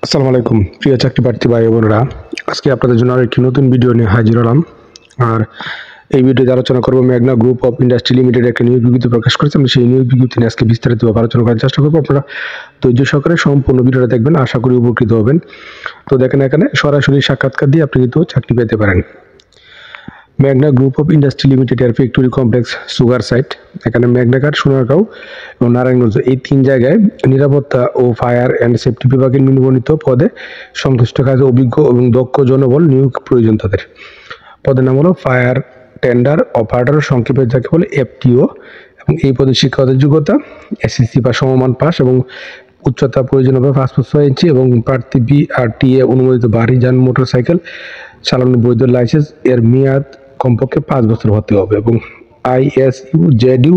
আসসালামু আলাইকুম প্রিয় চাকরি প্রার্থী ভাই বোনেরা, আজকে আপনাদের জন্য আরেকটি নতুন ভিডিও নিয়ে হাজির হলাম। আর এই ভিডিওতে আলোচনা করবো মেঘনা গ্রুপ অফ ইন্ডাস্ট্রি লিমিটেড একটা নিয়োগ বিজ্ঞপ্তি প্রকাশ করেছে। আমি সেই নিয়োগ বিজ্ঞপ্তি নিয়ে আজকে বিস্তারিতভাবে আলোচনা করার চেষ্টা করবো। আপনারা ধৈর্য সহকারে সম্পূর্ণ ভিডিওটা দেখবেন, আশা করি উপকৃত হবেন। তো দেখেন, এখানে সরাসরি সাক্ষাৎকার দিয়ে আপনি কিন্তু চাকরি পেতে পারেন। মেঘনা গ্রুপ অফ ইন্ডাস্ট্রি লিমিটেড এর ফ্যাক্টরি কমপ্লেক্স সুগার সাইট, এখানে মেঘনাঘাট, সোনারগাঁও এবং নারায়ণগঞ্জ এই তিন জায়গায় নিরাপত্তা ও ফায়ার অ্যান্ড সেফটি বিভাগের নিবন্ধিত পদে সংশ্লিষ্ট কাজে অভিজ্ঞ এবং দক্ষ জনবল নিয়োগ প্রয়োজন। তাদের পদের নাম হলো ফায়ার টেন্ডার অপারেটর, সংক্ষেপে যাকে বলে এফটিও। এবং এই পদে শিক্ষাগত যোগ্যতা এসএসসি বা সমমান পাস এবং উচ্চতা প্রয়োজন হবে 5.6 ইঞ্চি এবং প্রার্থী বিআরটিএ অনুমোদিত বাড়ি যান মোটরসাইকেল চালানোর বৈধ লাইসেন্স এর মেয়াদ কমপক্ষে 5 বছর হতে হবে এবং ISU JDU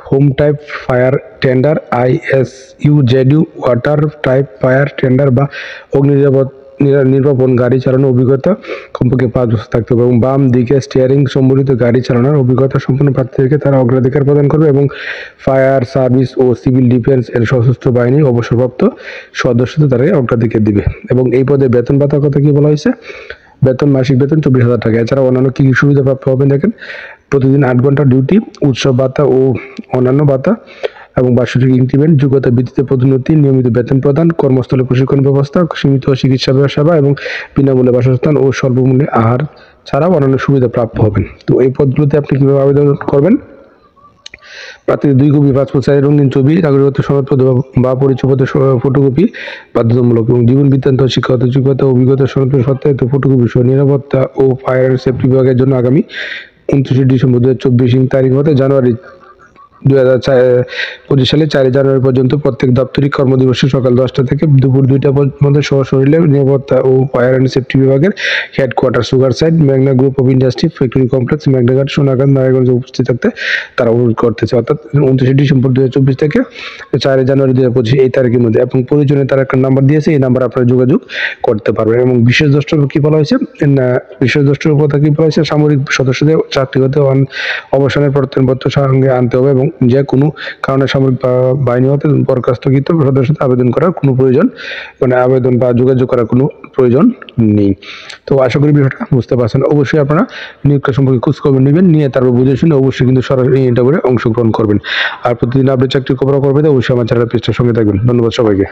home type fire tender, ISU JDU water type fire tender বা অগ্নি নির্বাপন গাড়ি চালানোর অভিজ্ঞতা কমপক্ষে 5 বছর থাকতে হবে এবং বাম দিকে স্টিয়ারিং সম্বলিত গাড়ি চালানোর অভিজ্ঞতা সম্পন্ন প্রার্থীদেরকে তারা অগ্রাধিকার প্রদান করবে এবং ফায়ার সার্ভিস ও সিভিল ডিফেন্স এর সশস্ত্র বাহিনী অবসরপ্রাপ্ত সদস্যদের তারা অগ্রাধিকার দিবে। এবং এই পদে বেতন ভাতার কথা কি বলা হয়েছে? বেতন মাসিক বেতন 24,000 টাকা। এছাড়া অন্যান্য কী কী সুবিধা প্রাপ্ত হবেন দেখেন, প্রতিদিন 8 ঘন্টা ডিউটি, উৎসব ভাতা ও অন্যান্য ভাতা এবং বার্ষিক ইনক্রিমেন্ট, যোগ্যতা ভিত্তিতে পদোন্নতি, নিয়মিত বেতন প্রদান, কর্মস্থলে প্রশিক্ষণ ব্যবস্থা, সীমিত চিকিৎসা সেবা এবং বিনামূল্যে বাসস্থান ও স্বল্পমূল্যে আহার ছাড়াও অন্যান্য সুবিধা প্রাপ্ত হবেন। তো এই পদগুলোতে আপনি কীভাবে আবেদন করবেন? প্রার্থীদের 2 কপি পাসপোর্ট সাইজের রঙিন ছবি, নাগরিকত্ব সনদপত্র বা পরিচয়পত্রের ফটোকপি বাধ্যতামূলক এবং জীবন বৃত্তান্ত, শিক্ষাগত যোগ্যতা, অভিজ্ঞতা সনদপত্র সত্যায়িত ফটোকপি সহ নিরাপত্তা ও ফায়ার অ্যান্ড সেফটি বিভাগের জন্য আগামী 29 ডিসেম্বর 2024 তারিখ হতে জানুয়ারি 2025 সালে 4 জানুয়ারি পর্যন্ত প্রত্যেক দাপ্তরিক কর্মদিবসে সকাল 10টা থেকে দুপুর 2টা পর্যন্ত সশরীরে নিরাপত্তা ও ফায়ার অ্যান্ড সেফটি বিভাগের হেডকোয়ার্টার সুগার সাইট মেঘনা group of industry factory complex মেঘনাঘাট Sonargaon নারায়ণগঞ্জে উপস্থিত থাকতে তারা অনুরোধ করতেছে, অর্থাৎ 29 ডিসেম্বর 2024 থেকে 4 জানুয়ারি 2025 এই তারিখের মধ্যে। এবং প্রয়োজনে তারা একটা নাম্বার দিয়েছে, এই নাম্বার আপনারা যোগাযোগ করতে পারবেন। এবং বিশেষ দ্রষ্টব্য কি বলা হয়েছে? বিশেষ দ্রষ্টব্য কথা কি বলা হয়েছে? সামরিক সদস্যদের চাকরিগত অবসানের প্রত্যয়নপত্র সঙ্গে আনতে হবে এবং যে কোনো কারণে সামরিক বাহিনী হতে বরখাস্তকৃত সদস্যদের আবেদন করার কোনো প্রয়োজন, আবেদন বা যোগাযোগ করার কোনো প্রয়োজন নেই। তো আশা করি বিষয়টা বুঝতে পারছেন। অবশ্যই আপনারা নিয়োগটা সম্পর্কে খোঁজখবর নেবেন, নিয়ে তারপর বুঝে শুনে অবশ্যই কিন্তু সরাসরি ইন্টারভিউয়ে অংশগ্রহণ করবেন। আর প্রতিদিন আপনি চাকরির খবর করবেন, অবশ্যই আমার চ্যানেল পেজটার সঙ্গে থাকবেন। ধন্যবাদ সবাইকে।